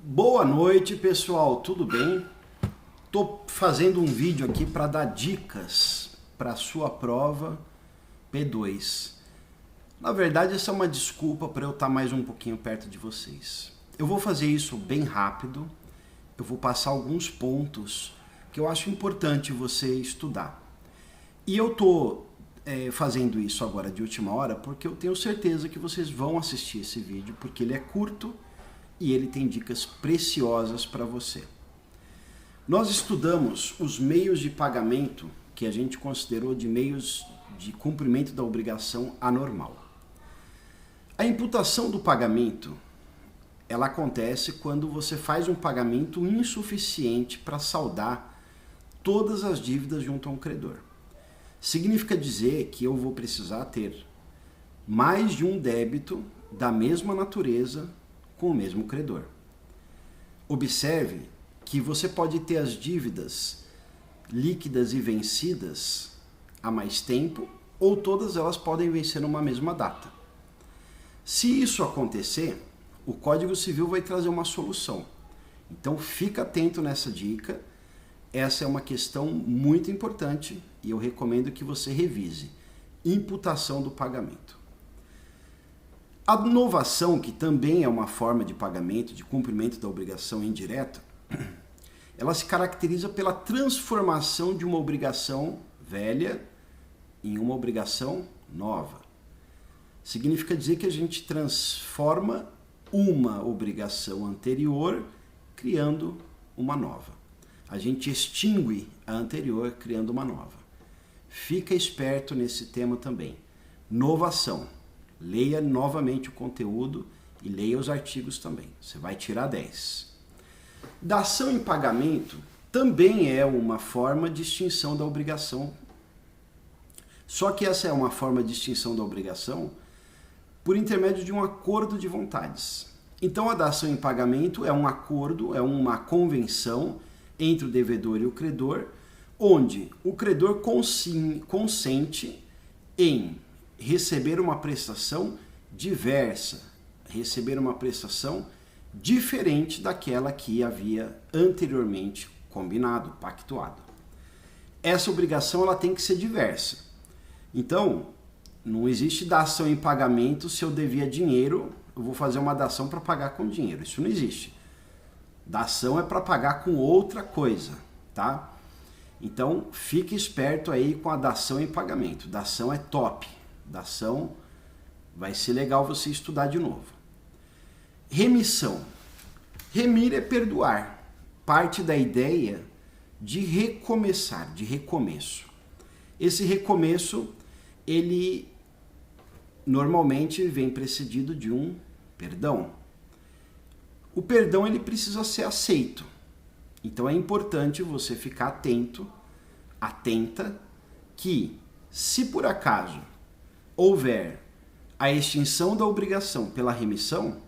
Boa noite, pessoal, tudo bem? Tô fazendo um vídeo aqui para dar dicas para a sua prova P2. Na verdade, essa é uma desculpa para eu estar mais um pouquinho perto de vocês. Eu vou fazer isso bem rápido, eu vou passar alguns pontos que eu acho importante você estudar. E eu tô fazendo isso agora de última hora porque eu tenho certeza que vocês vão assistir esse vídeo, porque ele é curto e ele tem dicas preciosas para você. Nós estudamos os meios de pagamento que a gente considerou de meios de cumprimento da obrigação anormal. A imputação do pagamento, ela acontece quando você faz um pagamento insuficiente para saldar todas as dívidas junto a um credor. Significa dizer que eu vou precisar ter mais de um débito da mesma natureza com o mesmo credor. Observe que você pode ter as dívidas líquidas e vencidas há mais tempo, ou todas elas podem vencer numa mesma data. Se isso acontecer, o Código Civil vai trazer uma solução. Então fica atento nessa dica. Essa é uma questão muito importante e eu recomendo que você revise. Imputação do pagamento. A novação, que também é uma forma de pagamento, de cumprimento da obrigação indireta, ela se caracteriza pela transformação de uma obrigação velha em uma obrigação nova. Significa dizer que a gente transforma uma obrigação anterior criando uma nova. A gente extingue a anterior criando uma nova. Fica esperto nesse tema também. Novação. Leia novamente o conteúdo e leia os artigos também. Você vai tirar 10. Dação em pagamento também é uma forma de extinção da obrigação. Só que essa é uma forma de extinção da obrigação por intermédio de um acordo de vontades. Então a dação em pagamento é um acordo, é uma convenção entre o devedor e o credor, onde o credor consente em receber uma prestação diversa, receber uma prestação diferente daquela que havia anteriormente combinado, pactuado. Essa obrigação ela tem que ser diversa. Então, não existe dação em pagamento se eu devia dinheiro, eu vou fazer uma dação para pagar com dinheiro. Isso não existe. Dação é para pagar com outra coisa, tá? Então, fique esperto aí com a dação em pagamento. Dação é top. Dação vai ser legal você estudar de novo. Remissão. Remir é perdoar. Parte da ideia de recomeçar, de recomeço. Esse recomeço, ele normalmente vem precedido de um perdão. O perdão ele precisa ser aceito. Então é importante você ficar atento, atenta, que se por acaso houver a extinção da obrigação pela remissão,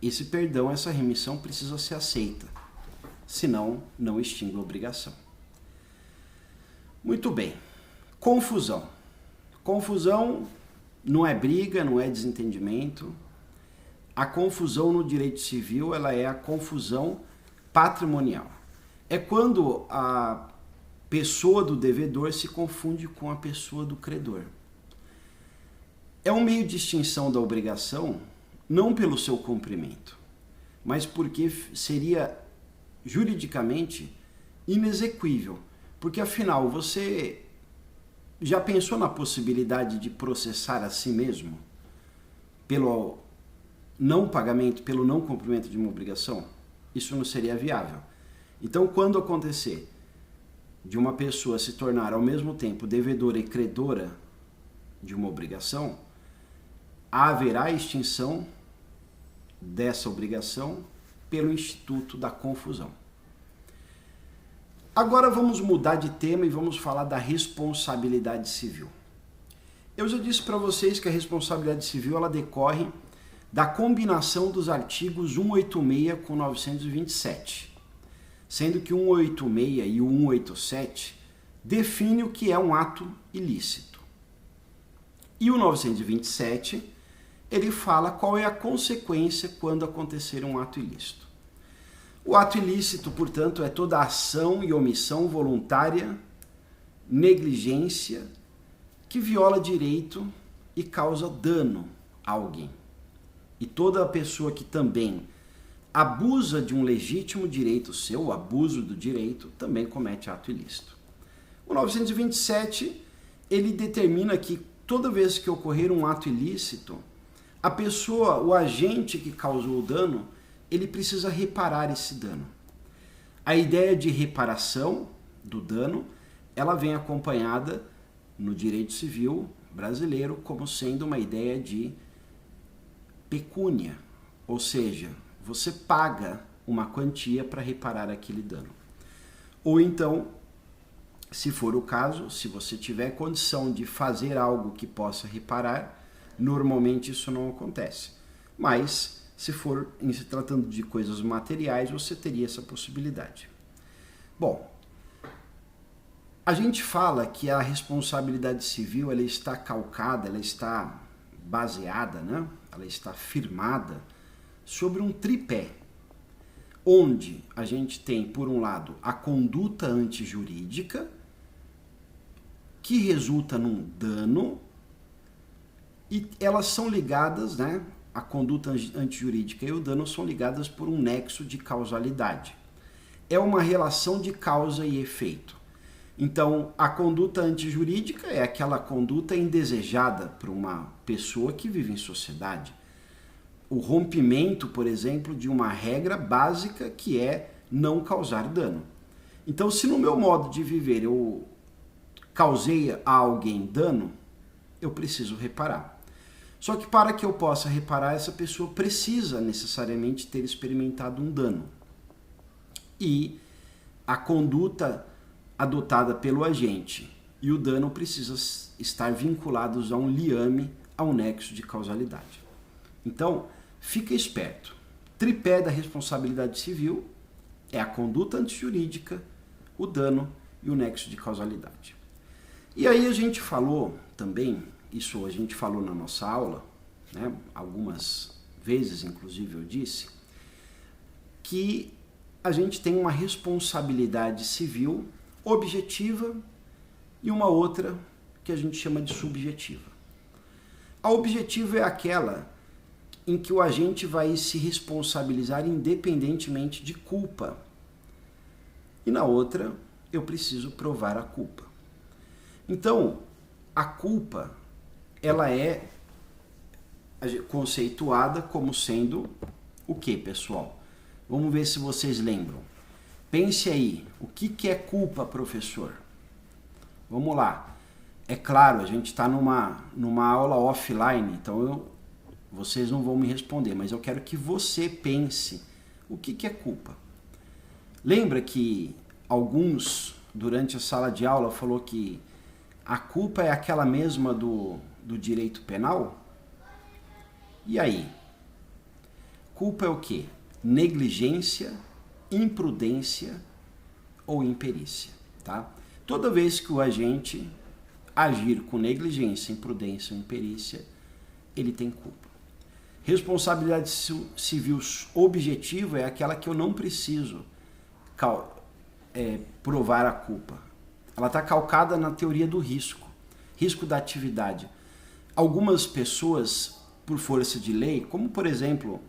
esse perdão, essa remissão precisa ser aceita. Senão, não extingue a obrigação. Muito bem. Confusão. Confusão não é briga, não é desentendimento. A confusão no direito civil, ela é a confusão patrimonial. É quando a pessoa do devedor se confunde com a pessoa do credor. É um meio de extinção da obrigação, não pelo seu cumprimento, mas porque seria juridicamente inexequível. Porque afinal, você já pensou na possibilidade de processar a si mesmo pelo não pagamento, pelo não cumprimento de uma obrigação? Isso não seria viável. Então, quando acontecer de uma pessoa se tornar ao mesmo tempo devedora e credora de uma obrigação, haverá extinção dessa obrigação pelo Instituto da Confusão. Agora vamos mudar de tema e vamos falar da responsabilidade civil. Eu já disse para vocês que a responsabilidade civil ela decorre da combinação dos artigos 186 com 927, sendo que o 186 e o 187 definem o que é um ato ilícito. E o 927 ele fala qual é a consequência quando acontecer um ato ilícito. O ato ilícito, portanto, é toda ação e omissão voluntária, negligência, que viola direito e causa dano a alguém. E toda pessoa que também abusa de um legítimo direito seu, o abuso do direito, também comete ato ilícito. O 927, ele determina que toda vez que ocorrer um ato ilícito, a pessoa, o agente que causou o dano, ele precisa reparar esse dano. A ideia de reparação do dano, ela vem acompanhada no direito civil brasileiro como sendo uma ideia de pecúnia, ou seja, você paga uma quantia para reparar aquele dano. Ou então, se for o caso, se você tiver condição de fazer algo que possa reparar, normalmente isso não acontece. Mas, se for em se tratando de coisas materiais, você teria essa possibilidade. Bom, a gente fala que a responsabilidade civil ela está calcada, ela está baseada, né? Ela está firmada sobre um tripé, onde a gente tem, por um lado, a conduta antijurídica, que resulta num dano, e elas são ligadas, né? A conduta antijurídica e o dano são ligadas por um nexo de causalidade. É uma relação de causa e efeito. Então, a conduta antijurídica é aquela conduta indesejada por uma pessoa que vive em sociedade. O rompimento, por exemplo, de uma regra básica que é não causar dano. Então, se no meu modo de viver eu causei a alguém dano, eu preciso reparar. Só que para que eu possa reparar, essa pessoa precisa necessariamente ter experimentado um dano. E a conduta adotada pelo agente e o dano precisam estar vinculados a um liame, a um nexo de causalidade. Então, fica esperto. Tripé da responsabilidade civil é a conduta antijurídica, o dano e o nexo de causalidade. E aí a gente falou também, isso a gente falou na nossa aula, né, algumas vezes inclusive eu disse, que a gente tem uma responsabilidade civil objetiva e uma outra que a gente chama de subjetiva. A objetiva é aquela em que o agente vai se responsabilizar independentemente de culpa. E na outra, eu preciso provar a culpa. Então, a culpa, ela é conceituada como sendo o que, pessoal? Vamos ver se vocês lembram. Pense aí, o que é culpa, professor? Vamos lá. É claro, a gente está numa aula offline, então vocês não vão me responder, mas eu quero que você pense o que é culpa. Lembra que alguns, durante a sala de aula, falou que a culpa é aquela mesma do direito penal? E aí? Culpa é o quê? Negligência, imprudência ou imperícia, tá? Toda vez que o agente agir com negligência, imprudência ou imperícia, ele tem culpa. Responsabilidade civil objetiva é aquela que eu não preciso provar a culpa. Ela está calcada na teoria do risco da atividade. Algumas pessoas, por força de lei, como por exemplo,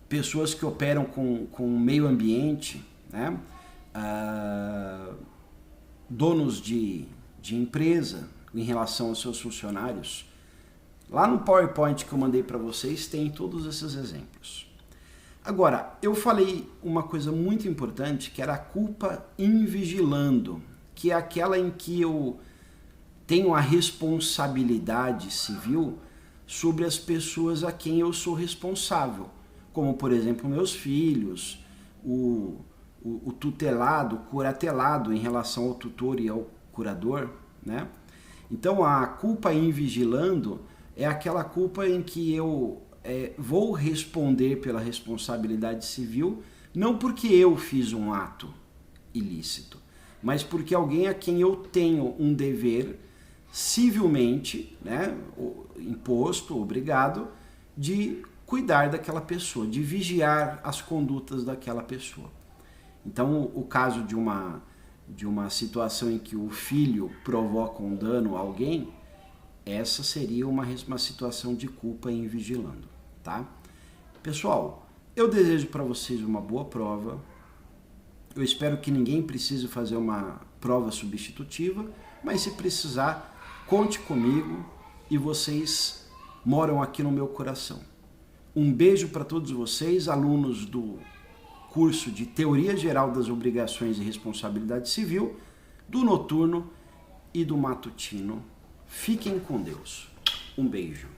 pessoas que operam com o meio ambiente, né? Donos de empresa em relação aos seus funcionários. Lá no PowerPoint que eu mandei para vocês tem todos esses exemplos. Agora, eu falei uma coisa muito importante, que era a culpa invigilando, que é aquela em que eu tenho a responsabilidade civil sobre as pessoas a quem eu sou responsável, como, por exemplo, meus filhos, o tutelado, o curatelado em relação ao tutor e ao curador, né? Então, a culpa invigilando é aquela culpa em que eu vou responder pela responsabilidade civil, não porque eu fiz um ato ilícito, mas porque alguém a quem eu tenho um dever civilmente, né, imposto, obrigado, de cuidar daquela pessoa, de vigiar as condutas daquela pessoa. Então, o caso de uma situação em que o filho provoca um dano a alguém, essa seria uma situação de culpa em vigilando, tá? Pessoal, eu desejo para vocês uma boa prova. Eu espero que ninguém precise fazer uma prova substitutiva, mas se precisar, conte comigo e vocês moram aqui no meu coração. Um beijo para todos vocês, alunos do curso de Teoria Geral das Obrigações e Responsabilidade Civil, do noturno e do matutino. Fiquem com Deus. Um beijo.